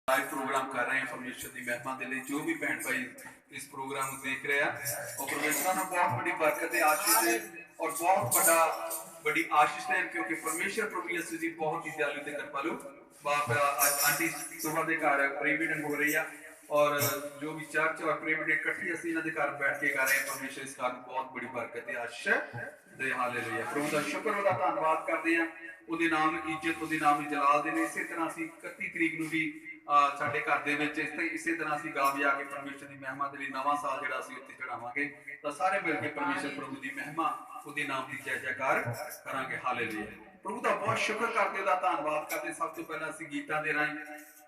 Live programme कर रहे हैं परमेश्वर की महिमा के लिए। जो भी भैन भाई इस प्रोग्राम को देख रहे हैं और परमेश्वर ने बहुत बड़ी बरकत है, आशीष है और बहुत बड़ी आशीष है, क्योंकि परमेश्वर प्रभु यीशु जी बहुत ही दयालु ते कृपालु बाप। आज आंटी सुबह के घर प्रे मीटिंग हो रही है और जो भी चर्च और प्रे मीटिंग इकट्ठी असं इन्होंने घर बैठ के कर रहे हैं। परमेश्वर इस कारण बहुत बड़ी बरकत है, आशीष है। हालेलुया। प्रभु का शुक्र और धन्यवाद करते हैं, ਉਹਦੇ ਨਾਮ ਇੱਜ਼ਤ ਉਹਦੇ ਨਾਮ ਜਲਾਲ ਦੇ ਨੇ। ਇਸੇ ਤਰ੍ਹਾਂ ਅਸੀਂ 31 ਤਰੀਕ ਨੂੰ ਵੀ ਸਾਡੇ ਘਰ ਦੇ ਵਿੱਚ ਇਸੇ ਤਰ੍ਹਾਂ ਅਸੀਂ ਗਾ ਵਜਾ ਕੇ ਪਰਮੇਸ਼ਰ ਦੀ ਮਹਿਮਾ ਦੇ ਲਈ ਨਵਾਂ ਸਾਲ ਜਿਹੜਾ ਅਸੀਂ ਉੱਥੇ ਚੜਾਵਾਂਗੇ। ਤਾਂ ਸਾਰੇ ਮਿਲ ਕੇ ਪਰਮੇਸ਼ਰ ਪ੍ਰਭੂ ਦੀ ਮਹਿਮਾ ਉਹਦੇ ਨਾਮ ਦੀ ਜੈ ਜੈਕਾਰ ਕਰਾਂਗੇ। ਹਾਲੇਲੂਇਆ। ਪ੍ਰਭੂ ਦਾ ਬਹੁਤ ਸ਼ੁਕਰ ਕਰਦੇ, ਉਹਦਾ ਧੰਨਵਾਦ ਕਰਦੇ। ਸਭ ਤੋਂ ਪਹਿਲਾਂ ਅਸੀਂ ਗੀਤਾਂ ਦੇ ਰਾਹੀਂ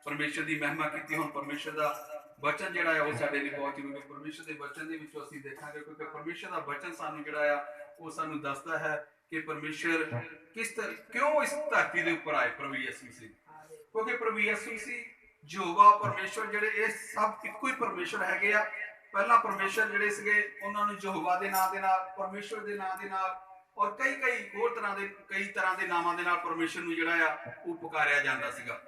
ਪਰਮੇਸ਼ਰ ਦੀ ਮਹਿਮਾ ਕੀਤੀ। ਹੁਣ ਪਰਮੇਸ਼ਰ ਦਾ ਵਚਨ ਜਿਹੜਾ ਹੈ ਉਹ ਸਾਡੇ ਲਈ ਬਹੁਤ ਜ਼ਰੂਰੀ ਹੈ। ਪਰਮੇਸ਼ਰ ਦੇ ਵਚਨ ਦੇ ਵਿੱਚੋਂ ਅਸੀਂ ਦੇਖਾਂਗੇ, ਕਿਉਂਕਿ ਪਰਮੇਸ਼ਰ ਦਾ ਵਚਨ ਸਾਨੂੰ ਜਿਹੜਾ ਆ ਉਹ ਸਾਨੂੰ ਦੱਸਦਾ ਹੈ कि परमेश्वर किस क्यों इस धरती के ऊपर आए। प्रभु यीशु मसीह, क्योंकि प्रभु यीशु मसीह यहोवा परमेश्वर जिहड़े ये सब इक्को ही परमेश्वर हैगे आ। पहला परमेश्वर जिहड़े सीगे उन्हां नूं यहोवा दे नाम दे नाल, परमेश्वर दे नाम दे नाल और कई होर तरह दे नामां दे नाल परमेश्वर नूं जिहड़ा आ वो पुकारिया जांदा सीगा।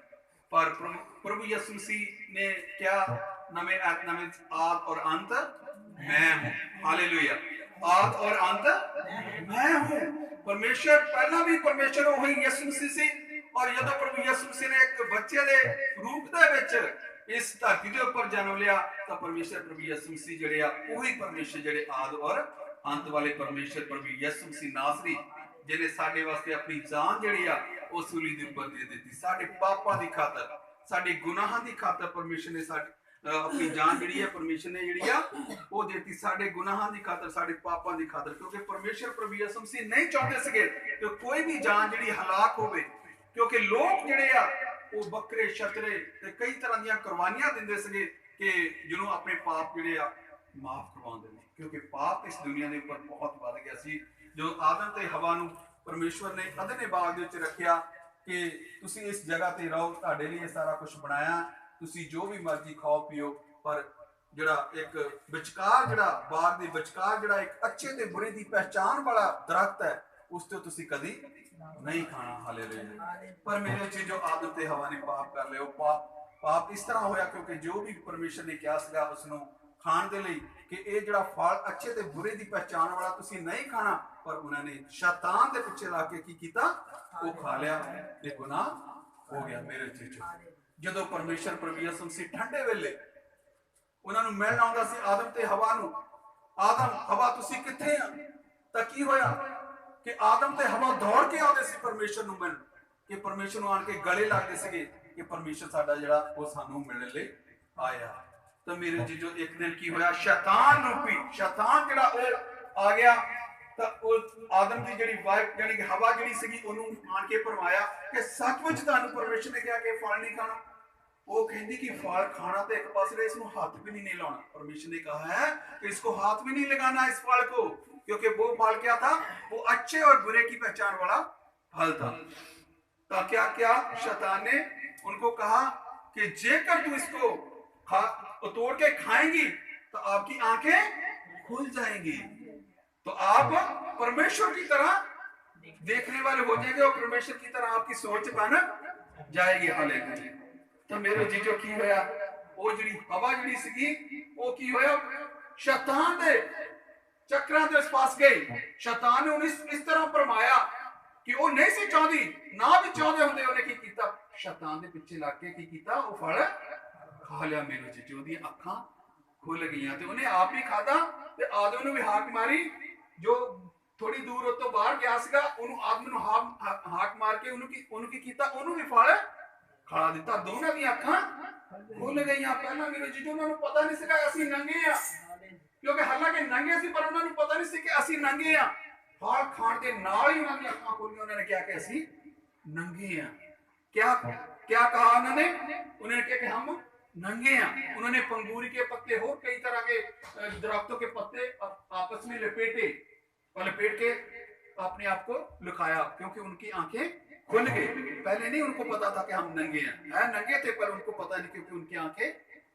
पर प्रभु यीशु मसीह ने क्या नवे आद और अंत मैं हूं। हालेलुया। आद और अंत मैं हूं। परमेश्वर पहला भी परमेश्वर वही यीशु मसीह सी, और जब प्रभु यीशु मसीह ने एक बच्चे दे रूप दे विच इस धरती दे ऊपर जन्म लिया, तो परमेश्वर प्रभु यीशु मसीह जिहड़े आ वही परमेश्वर जिहड़े आद और अंत वाले परमेश्वर प्रभु यीशु मसीह नासरी जिहने साडे वास्ते अपनी जान जिहड़ी आ उस सूली दे ऊपर दे दित्ती। साडे पापां दी खातर, साडे गुनाहां दी खातर परमेश्वर ने साडे अपनी जान जिहड़ी है परमेश्वर ने जिहड़ी आ वो देती साडे गुनाहां दी खातर, साडे पापां दी खातर। क्योंकि परमेश्वर प्रभु यीशु मसीह नहीं चाहते सके कि कोई भी जान जिहड़ी हलाक होवे, क्योंकि लोग जिहड़े आ वो बकरे छतरे ते कई तरह दी कुर्बानियां दिंदे सके कि जिन्हों अपने पाप जिहड़े आ माफ करवाउंदे ने। क्योंकि पाप इस दुनिया दे ऊपर बहुत वध गया सी। जो आदम ते हवा नूं परमेश्वर ने अदने बाग दे विच रखिया कि तुसीं इस जगह ते रहो, तुहाडे लिए सारा कुछ बनाया, तुसी जो भी मर्जी खाओ पियो, पर जिहड़ा एक विचकार जिहड़ा बाग दे विचकार जिहड़ा एक अच्छे ते बुरे दी पहचान वाला दरख्त है उस तो तुसी कदी नहीं खाना। हालेलुया। पर मेरे चीजों आदम ते हवा ने पाप कर लिया। पाप इस तरह होया क्योंकि जो भी परमेश्वर ने कहा सीगा उसनों खाण दे लई कि ये जिहड़ा फल अच्छे ते बुरे दी पहचान वाला तुसी नहीं खाना, पर उन्होंने शैतान दे पिछे ला के की कीता, वो खा लिया, ये गुनाह हो गया। मेरे चीजों ਜਦੋਂ परमेश्वर प्रभु यीशु मसीह ठंडे वेले ਉਹਨਾਂ ਨੂੰ ਮਿਲਣ ਆਉਂਦਾ ਸੀ ਆਦਮ ਤੇ ਹਵਾ ਨੂੰ, ਆਦਮ ਹਵਾ ਤੁਸੀਂ ਕਿੱਥੇ ਆ? ਤਾਂ ਕੀ ਹੋਇਆ ਕਿ ਆਦਮ ਤੇ ਹਵਾ ਦੌੜ ਕੇ ਆਉਂਦੇ ਸੀ परमेश्वर ਨੂੰ ਮਿਲਣ, ਕਿ परमेश्वर ਨੂੰ ਆਣ ਕੇ ਗਲੇ ਲੱਗਦੇ ਸੀਗੇ ਕਿ परमेश्वर ਸਾਡਾ ਜਿਹੜਾ ਉਹ ਸਾਨੂੰ ਮਿਲਣ ਲਈ ਆਇਆ। ਤਾਂ ਮੇਰੇ ਜੀਜੋ ਇੱਕ ਦਿਨ ਕੀ ਹੋਇਆ, ਸ਼ੈਤਾਨ ਰੂਪੀ ਸ਼ੈਤਾਨ ਜਿਹੜਾ ਉਹ ਆ ਗਿਆ। ਤਾਂ ਉਹ ਆਦਮ ਦੀ ਜਿਹੜੀ ਵਾਈਫ ਯਾਨੀ ਕਿ ਹਵਾ ਜਿਹੜੀ ਸੀਗੀ ਉਹਨੂੰ ਆਣ ਕੇ ਫਰਮਾਇਆ ਕਿ ਸੱਚਮੁੱਚ ਤੁਹਾਨੂੰ परमेश्वर ਨੇ ਕਿਹਾ ਕਿ ਫਲ ਨਹੀਂ ਖਾਣਾ। वो कहती कि फल खाना तो एक पास इसको हाथ भी नहीं लाना। परमेश्वर ने कहा है कि इसको हाथ भी नहीं लगाना इस फल को, क्योंकि वो फल क्या था, वो अच्छे और बुरे की पहचान वाला फल था। तो क्या क्या शैतान ने उनको कहा कि जेकर तू इसको तोड़ के खाएंगी तो आपकी आंखें खुल जाएंगी, तो आप परमेश्वर की तरह देखने वाले हो जाएंगे और परमेश्वर की तरह आपकी सोच बन जाएगी। हालेलुया। तो मेरे जीजो की होया, वो जिहड़ी हवा जिहड़ी सीगी वो की होया, शैतान दे चक्रां दे पास गई। शैतान ने उन्हें इस तरह फरमाया कि वो नहीं सी चाहती, ना भी चाहते हुंदे उन्हें की कीता, शैतान दे पिछे लग के की कीता, वो फल खा लिया। मेरे जीजो दी अखां खुल गईयां ते उन्हें आप भी खाता ते आदम नूं भी हाक मारी। जो थोड़ी दूर उतो बाहर गया सीगा उन्होंने आदम नूं हाक मार के उन्होंने की कीता, उन्होंने भी फल खा दिता। दोनों दी अखां खुल गईयां। पहला मेरे जीजो उन्होंने पता नहीं सीगा असीं नंगे आ, क्योंकि हालांकि नंगे सी पर उन्होंने पता नहीं सी कि असीं नंगे आ। फल खाण दे नाल ही उन्होंने अखां खोलियां। उन्होंने क्या कि असीं नंगे आ। क्या क्या कहा उन्होंने? उन्होंने कहा कि हम नंगे आ। उन्होंने पंगूरी के पत्ते और कई तरह के दरख्तों के पत्ते आपस में लपेट के अपने आप को लुकाया, क्योंकि उनकी आंखें खुल गई। पहले नहीं उनको पता था कि हम नंगे हैं, नंगे थे पर उनको पता नहीं, क्योंकि उनकी आंखें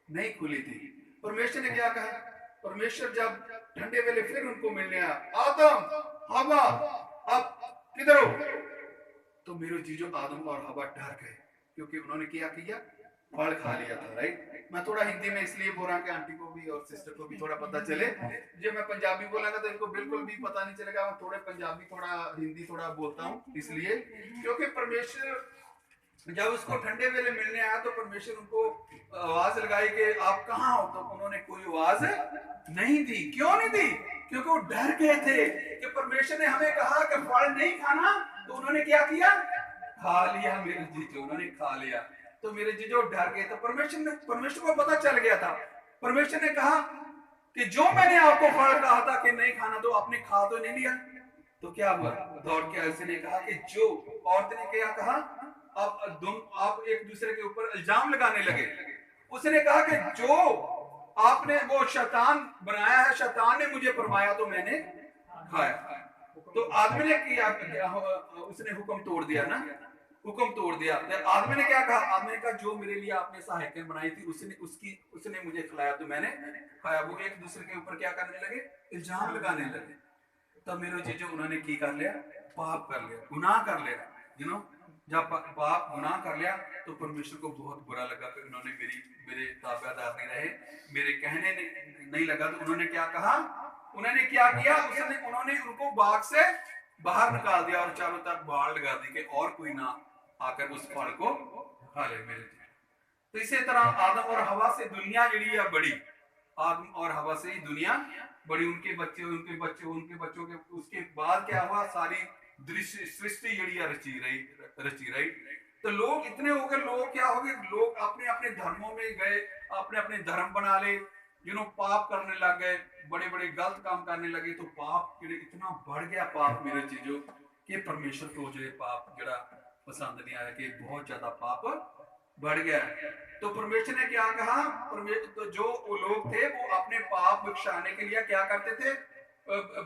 नहीं खुली थी। परमेश्वर ने क्या कहा? परमेश्वर जब ठंडे वेले फिर उनको मिलने आया, आदम हवा अब किधर हो? तो मेरे जीजो आदम और हवा डर गए, क्योंकि उन्होंने क्या किया, फल खा लिया था, राइट। मैं थोड़ा हिंदी में इसलिए बोल रहा हूँ कि आंटी को भी और सिस्टर को भी थोड़ा पता चले। जब मैं पंजाबी बोलांगा तो इनको बिल्कुल भी पता नहीं चलेगा। मैं थोड़े पंजाबी थोड़ा हिंदी थोड़ा बोलता हूँ इसलिए, क्योंकि परमेश्वर जब उसको ठंडे वेले मिलने आया तो परमेश्वर उनको आवाज लगाई कि आप कहाँ हो, तो उन्होंने कोई आवाज नहीं दी। क्यों नहीं दी? क्योंकि वो डर गए थे कि परमेश्वर ने हमें कहा कि फल नहीं खाना, तो उन्होंने क्या किया? खा लिया मेरे जीजो, उन्होंने खा लिया। तो मेरे जीजो डर गए। तो परमेश्वर को पता चल गया था। परमेश्वर ने कहा कि जो मैंने आपको फल कहा था कि नहीं खाना, तो आपने खा तो नहीं लिया। तो क्या हुआ? दौड़ के उसने कहा कि जो औरत ने क्या कहा, आप एक दूसरे के ऊपर इल्जाम लगाने लगे। उसने कहा कि जो आपने वो शैतान बनाया है, शैतान ने मुझे फरमाया तो मैंने खाया। तो आदमी ने किया, उसने हुक्म तोड़ दिया ना, हुक्म तोड़ दिया। आदमी ने क्या कहा? आदमी ने कहा जो मेरे लिए आपने सहायक बनाई थी उसने मुझे खिलाया तो मैंने खाया। वो एक दूसरे के ऊपर क्या करने लगे? इल्जाम लगाने लगे। तब मेरे चीजों उन्होंने की कर लिया? पाप कर लिया, गुनाह कर लिया। यू नो, जब पाप गुनाह कर लिया तो परमेश्वर को बहुत बुरा लगा कि उन्होंने मेरे ताबेदार नहीं रहे, मेरे कहने नहीं लगा। तो उन्होंने क्या कहा? उन्होंने क्या किया? उन्होंने उनको बाग से बाहर निकाल दिया और चारों तरफ बाड़ लगा दी कि और कोई ना आकर उस फल को खा ले मेरे। तो इसी तरह आदम और हवा से दुनिया जड़ी है बड़ी, आदम और हवा से ही दुनिया बड़ी। उनके बच्चे, उनके बच्चे, उनके बच्चों के, उसके बाद क्या हुआ? सारी दृश्य सृष्टि जड़ी है रची रही। तो लोग इतने हो गए, लोग क्या हो गए? लोग अपने अपने धर्मों में गए, अपने अपने धर्म बना ले, पाप करने लग गए, बड़े बड़े गलत काम करने लगे। तो पाप इतना बढ़ गया, पाप मेरे चीजों कि परमेश्वर को जो पाप जड़ा पसंद नहीं आया, कि बहुत ज्यादा पाप बढ़ गया। तो परमेश्वर ने क्या कहा? तो जो लोग थे वो अपने पाप बख्शाने के लिए क्या करते थे?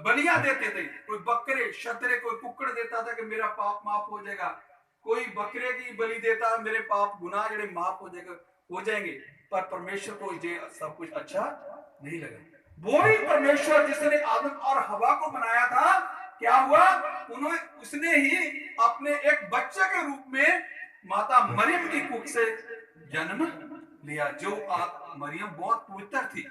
बलियां देते थे। कोई बकरे शतरे, कोई कुकड़ देता था कि मेरा पाप माफ हो जाएगा। कोई बकरे की बलि देता, मेरे पाप गुनाह जड़े माफ हो जाएंगे। पर परमेश्वर को ये सब कुछ अच्छा नहीं लगा। वो ही परमेश्वर जिसने आदम और हवा को बनाया था, क्या हुआ? उसने ही अपने एक बच्चे के रूप में माता मरियम की कुख से जन्म लिया। जो मरियम बहुत पवित्र थी,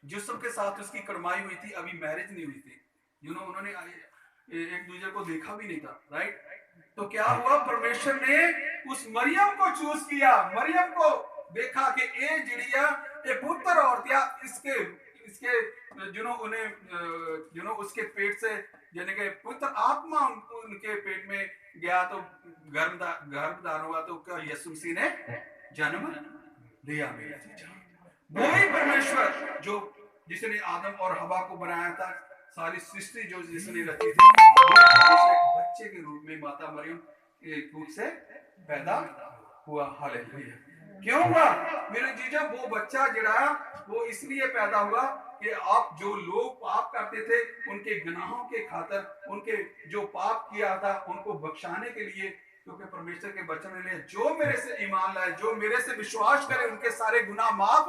यूसुफ के साथ उसकी कड़माई हुई थी, अभी मैरिज नहीं हुई थी। उन्होंने एक दूसरे को देखा भी नहीं था, राइट। तो क्या हुआ? परमेश्वर ने उस मरियम को चूज किया। मरियम को देखा कि ये जिड़िया ये पुत्र औरतिया इसके उन्हें उसके पेट से यानी कि पुत्र आत्मा उनके पेट में गया, तो गर्भधारण हुआ। तो क्या यीशु मसीह ने जन्म लिया। मेरा वही परमेश्वर जिसने आदम और हवा को बनाया था, सारी सृष्टि जिसने रची थी, बच्चे के रूप में माता मरियम के दूध से पैदा हुआ। हालेलुया। क्यों हुआ मेरे जीजा? वो बच्चा जड़ा वो इसलिए पैदा हुआ कि आप जो लोग पाप करते थे उनके गुनाहों के खातिर, उनके जो पाप किया था उनको बख्शाने के लिए, क्योंकि परमेश्वर के वचन ने जो मेरे से ईमान लाए, जो मेरे से विश्वास करे, उनके सारे गुनाह माफ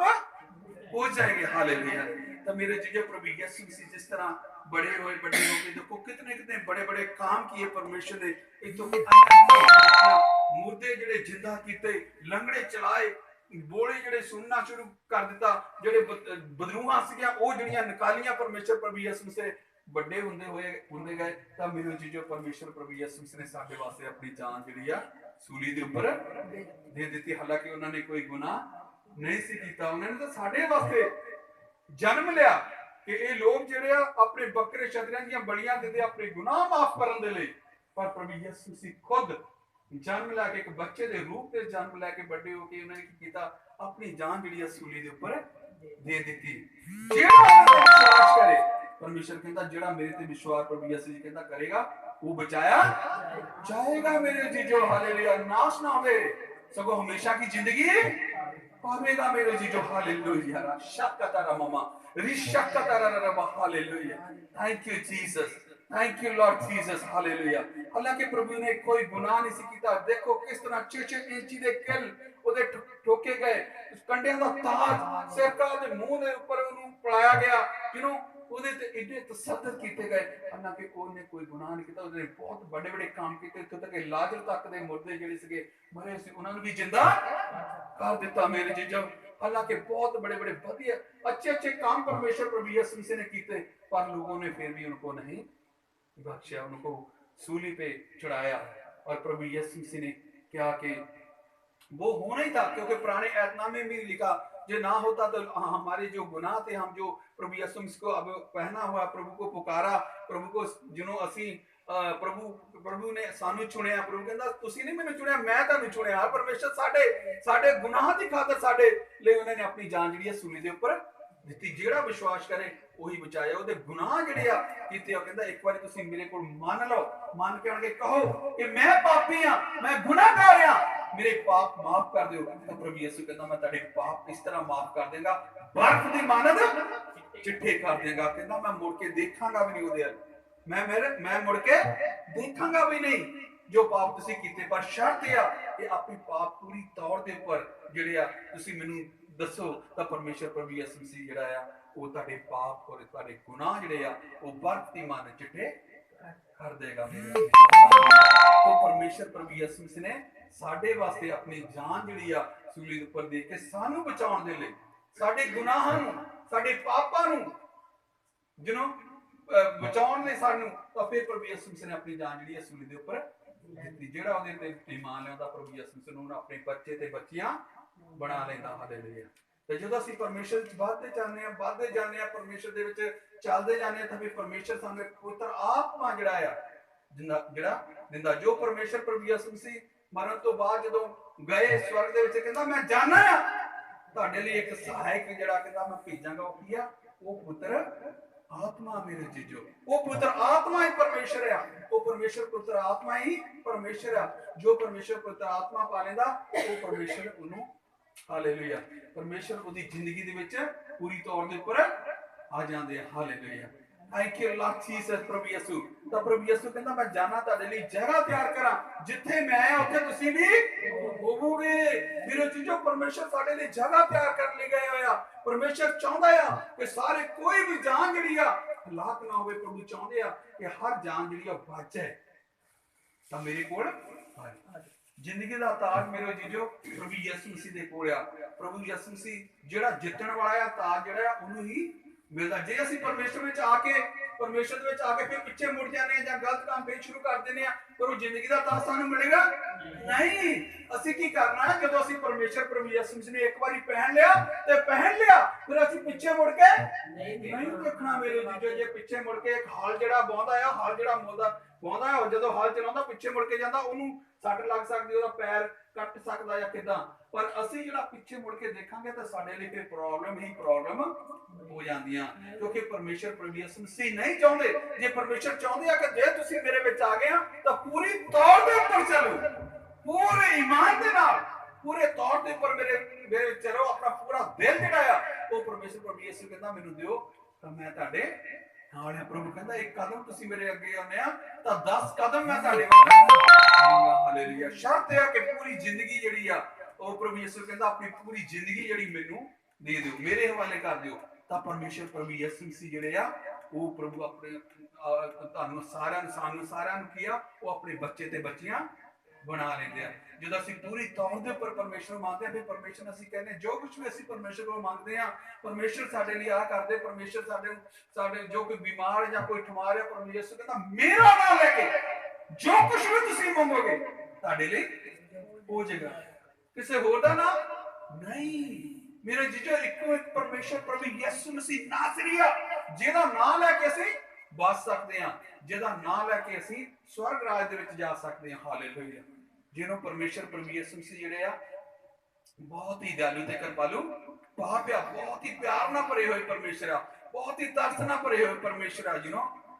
हो जाएंगे। हालेलुया। तो मेरे जीजा प्रभु यीशु मसीह जिस तरह बड़े हो गए, देखो कितने कितने बड़े बड़े काम किए परमेश्वर ने। एक तो मुर्दे जड़े जिंदा कीते, लंगड़े चलाए, बोले जड़े सुनना शुरू कर दिता, जड़े बदरूहा सीगियां ओ जड़ियां निकालियां परमेश्वर प्रभु यीशु से बड़े हुंदे गए। तब मेरे जीजो परमेश्वर प्रभु यीशु ने साडे वास्ते अपनी जान जड़ी आ सूली दे ऊपर दे दी। हालांकि उन्होंने कोई गुनाह नहीं सी कीता, उन्होंने तो साडे वास्ते जन्म लिया कि ये लोग जड़े अपने बकरे शतरियां दी बलियां देते अपने गुनाह माफ करने दे लिए। पर प्रभु यीशु मसीह खुद जन्म लैके एक बच्चे दे रूप में जन्म लैके बड़े होके उन्होंने की कीता? अपनी जान जड़ी सूली दे ऊपर दे दी। जेड़ा विश्वास करे, परमेश्वर कहता जेड़ा मेरे ते विश्वास प्रभु यीशु जी कहता करेगा वो बचाया जाएगा। मेरे जीजो हालेलुया। नाश ना होवे, सगो हमेशा की जिंदगी पावेगा। मेरे जीजो hallelujah. शक्कतारा mama रिशक्कतारा rava hallelujah. Thank you Jesus, thank you Lord Jesus. Hallelujah. हालांकि प्रभु ने कोई गुनाह नहीं कीता। देखो किस तरह 6-6 इंची दे किल ओदे ठोके गए, उस कंडियां दा ताज सिर का दे मुंह दे ऊपर उन्हें पड़ाया गया। ਉਹਦੇ ਤੇ ਇੰਨੇ ਤਸੱਦਦ ਕੀਤੇ ਗਏ, ਹਾਲਾਂਕਿ ਉਹਨੇ ਕੋਈ ਗੁਨਾਹ ਨਹੀਂ ਕੀਤਾ। ਉਹਨੇ ਬਹੁਤ ਵੱਡੇ ਵੱਡੇ ਕੰਮ ਕੀਤੇ, ਇੱਥੋਂ ਤੱਕ ਲਾਜ਼ਰ ਤੱਕ ਦੇ ਮੁਰਦੇ ਜਿਹੜੇ ਸੀਗੇ ਮਰੇ ਸੀ ਉਹਨਾਂ ਨੂੰ ਵੀ ਜਿੰਦਾ ਕਰ ਦਿੱਤਾ ਮੇਰੇ ਜੀਜਾ। हालांकि बहुत बड़े बड़े बढ़िया अच्छे अच्छे काम परमेश्वर प्रभु यीशु मसीह ने किए, पर लोगों ने फिर भी उनको नहीं बख्शा, उनको सूली पे चढ़ाया। और प्रभु यीशु मसीह ने क्या कि वो होना ही था, क्योंकि पुराने ऐतनामे में लिखा जो ना होता तो हमारे जो गुनाह थे, हम जो प्रभु यीशु मसीह को अब पहना हुआ, प्रभु को पुकारा, प्रभु को जिन्हों असी प्रभु ने सानू चुनिया। प्रभु कहंदा तुसी नहीं मैनू चुनिया, मैं तुहानू चुनिया। परमेश्वर साडे साडे गुनाह दी खातर साडे लई उन्होंने अपनी जान जिहड़ी सूली दे उपर दित्ती। जेड़ा विश्वास करे वही बचाया। ओदे गुनाह जिहड़े आ कीते, ओ कहंदा एक बार तुसी मेरे कोल मान लो, मान के आके कहो कि मैं पापी हां, मैं गुनाहगार हां, मेरे पाप माफ कर दियो। तो प्रभु यीशु कहंदा मैं तुहाडे पाप इस तरह माफ कर देंगा, बर्फ दी मानद चिट्ठे कर देंगा। कहंदा मैं मुड़ के देखांगा भी नहीं ओदे, मैं मुड़ के देखांगा भी नहीं जो पाप तुसी कीते। पर शर्त है कि अपनी पाप पूरी तौर दे उपर जिहड़े आ तुसी मैनू दसो, तां परमेश्वर प्रभु यीशु मसीह जिहड़ा आ वो तुहाडे पाप और तुहाडे गुनाह जिहड़े आ वो बर्फ दी माने चिट्टे कर देगा। तो परमेश्वर प्रभु यीशु मसीह ने साडे वास्ते अपनी जान जिहड़ी आ सूली दे उपर दे के सानू बचाउण दे लई, साडे गुनाहां नू, साडे पापां नू जिन्हों बचाउण लई सानू, तो फिर प्रभु यीशु मसीह ने अपनी जान जिहड़ी सूली दे उपर दित्ती। जेड़ा ओहदे ते ईमान लिआंदा प्रभु यीशु मसीह नूं अपने बच्चे ते बच्चियां बना लैंदा। हालेलुया। ते जदों असीं परमेश्वर च बढ़दे जाने आ परमेश्वर दे विच चलदे जाने आ, तां फिर परमेश्वर सानू एक पवित्र आत्मा जिहड़ा आ जिहड़ा दिंदा, जो परमेश्वर प्रभु यीशु मसीह मरण तो बाद जदों गए स्वर्ग दे विच कहंदा मैं जाना आ तुहाडे लई एक सहायक जिहड़ा कहंदा मैं भेजांगा। ओ की आ? ओ पुत्र आत्मा मेरे जीजो, वो पुत्र आत्मा ही परमेश्वर है। वो परमेश्वर पुत्र आत्मा ही परमेश्वर है। जो परमेश्वर पुत्र आत्मा पा लेंदा वो परमेश्वर उन्हों, हालेलुया, परमेश्वर उदी जिंदगी दे विच पूरी तौर दे उपर आ जांदे हैं। Hallelujah. Thank you Lord Jesus. प्रभु यीशु तो प्रभु यीशु कहंदा मैं जाना तुहाडे लई जगह तैयार करा, जिथे मैं आ उत्थे तुसीं भी होवोगे। मेरे जीजो परमेश्वर साडे लई जगह तैयार कर ले गए होया। परमेश्वर चाहता है कि सारे कोई भी जान जिहड़ी आ हलाक ना होवे। प्रभु चाहते हैं कि हर जान जिहड़ी आ बच जाए। तां मेरे कोल जिंदगी दा ताज मेरे जीजो प्रभु यीशु मसीह दे कोल आ। प्रभु यीशु मसीह जिहड़ा जितण वाला आ ताज जिहड़ा उन्हों ही मिलदा। जे असीं परमेश्वर विच आके फिर पिछे मुड़ जाने या गलत काम फिर शुरू कर देने आ, पर वो जिंदगी दा ताज सानू मिलेगा नहीं। असीं की करना है, जदों असीं परमेश्वर प्रभु यीशु मसीह ने एक बारी पहन लिया फिर असीं पिछे मुड़ के नहीं देखना। मेरे जीजो जे पिछे मुड़ के एक हाल जिहड़ा बौंदा आ, हाल जिहड़ा बौंदा है, जदों हाल चलाउंदा पिछे मुड़ के जांदा ओनू सट लग सकदी, ओहदा पैर कट सकदा या किदां। पर असीं जिहड़ा पिछे मुड़ के देखांगे तां साडे लई फिर प्रॉब्लम ही प्रॉब्लम हो जांदियां, क्योंकि परमेश्वर प्रभु यीशु मसीह नहीं चाहुंदे। जे परमेश्वर चाहुंदे आ कि जे तुसीं मेरे विच आ गए तां पूरी तौर दे उपर चलो, पूरे ईमान दे नाल पूरे तौर दे उपर मेरे चलो। अपना पूरा दिल जिहड़ा आ वो परमेश्वर प्रभु यीशु कहंदा मैनूं दिओ तां मैं तुहाडे नाल आ। प्रभु कहंदा एक कदम तुसीं मेरे अगे आउने आ तां 10 कदम मैं तुहाडे वाल आऊंगा। हालेलुया। शर्त है कि पूरी जिंदगी जिहड़ी आ ਉਹ ਪ੍ਰਭੂ ਯਿਸੂ ਕਹਿੰਦਾ ਆਪਣੀ ਪੂਰੀ ਜ਼ਿੰਦਗੀ ਜਿਹੜੀ ਮੈਨੂੰ ਦੇ ਦਿਓ, ਮੇਰੇ ਹਵਾਲੇ ਕਰ ਦਿਓ। ਤਾਂ ਪਰਮੇਸ਼ਰ ਪ੍ਰਭੂ ਯਿਸੂ ਮਸੀਹ ਜਿਹੜੇ ਆ ਉਹ ਪ੍ਰਭੂ ਆਪਣੇ ਤੁਹਾਨੂੰ ਸਾਨੂੰ ਸਾਰਿਆਂ ਨੂੰ ਕੀ ਆ ਉਹ ਆਪਣੇ ਬੱਚੇ ਤੇ ਬੱਚੀਆਂ ਬਣਾ ਲੈਂਦੇ ਆ। ਜਦੋਂ ਅਸੀਂ ਪੂਰੀ ਤੌਰ ਦੇ ਉੱਪਰ ਪਰਮੇਸ਼ਰ ਮੰਗਦੇ ਆ, ਫਿਰ ਪਰਮੇਸ਼ਰ ਅਸੀਂ ਕਹਿੰਦੇ ਜੋ ਕੁਝ ਵੀ ਅਸੀਂ ਪਰਮੇਸ਼ਰ ਕੋਲ ਮੰਗਦੇ ਆ, ਪਰਮੇਸ਼ਰ ਸਾਡੇ ਲਈ ਆ ਕਰਦੇ। ਪਰਮੇਸ਼ਰ ਸਾਡੇ ਜੋ ਕੋਈ ਬਿਮਾਰ ਜਾਂ ਕੋਈ ਠਮਾਰ ਹੈ, ਪਰਮੇਸ਼ਰ ਕਹਿੰਦਾ ਮੇਰਾ ਨਾਮ ਲੈ ਕੇ ਜੋ ਕੁਝ ਵੀ ਤੁਸੀਂ ਮੰਗੋਗੇ ਤੁਹਾਡੇ ਲਈ ਹੋ ਜਾਏਗਾ, ਕਿਸੇ ਹੋਰ ਦਾ ਨਾਮ ਨਹੀਂ। ਮੇਰੇ ਜੀਜੋ ਇੱਕੋ ਇੱਕ ਪਰਮੇਸ਼ਰ ਪ੍ਰਭੂ ਯਿਸੂ ਮਸੀਹ ਨਾਸਰੀ ਆ, ਜਿਹਦਾ ਨਾਮ ਲੈ ਕੇ ਅਸੀਂ ਬਚ ਸਕਦੇ ਆ, ਜਿਹਦਾ ਨਾਮ ਲੈ ਕੇ ਅਸੀਂ ਸਵਰਗ ਰਾਜ ਦੇ ਵਿੱਚ ਜਾ ਸਕਦੇ ਆ। ਹਾਲੇਲੂਇਆ। ਜਿਹਨੂੰ ਪਰਮੇਸ਼ਰ ਪ੍ਰਭੂ ਯਿਸੂ ਮਸੀਹ ਜਿਹੜੇ ਆ ਬਹੁਤ ਹੀ ਦਇਆਲੂ ਤੇ ਕਿਰਪਾਲੂ ਪਾਪ ਆ, ਬਹੁਤ ਹੀ ਪਿਆਰ ਨਾਲ ਭਰੇ ਹੋਏ ਪਰਮੇਸ਼ਰ ਆ, ਬਹੁਤ ਹੀ ਤਰਸ ਨਾਲ ਭਰੇ ਹੋਏ ਪਰਮੇਸ਼ਰ ਆ।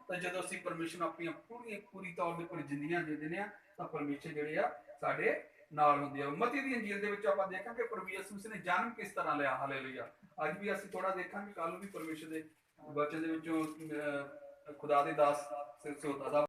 ਤਾਂ ਜਦੋਂ ਅਸੀਂ ਪਰਮੇਸ਼ਰ ਨੂੰ ਆਪਣੀਆਂ ਪੂਰੀ ਤੌਰ ਦੇ ਉੱਪਰ ਜ਼ਿੰਦਗੀਆਂ ਦੇ ਦਿੰਦੇ ਆ ਤਾਂ ਪਰਮੇਸ਼ਰ ਜਿਹੜੇ ਆ ਸਾਡੇ ਨਾਲ ਹੁੰਦੇ ਆ। ਮਤੀ ਦੀ ਇੰਜੀਲ ਦੇ ਵਿੱਚ ਆਪਾਂ ਦੇਖਾਂਗੇ ਪ੍ਰਭੂ ਯਿਸੂ ਮਸੀਹ ਨੇ ਜਨਮ ਕਿਸ ਤਰ੍ਹਾਂ ਲਿਆ। ਹਾਲੇਲੂਇਆ। ਅੱਜ ਵੀ ਅਸੀਂ ਥੋੜਾ ਦੇਖਾਂਗੇ, ਕੱਲ ਨੂੰ ਵੀ ਪਰਮੇਸ਼ਰ ਦੇ ਵਚਨ ਦੇ ਵਿੱਚੋਂ ਖੁਦਾ ਦੇ ਦਾਸ ਸੋਤਾ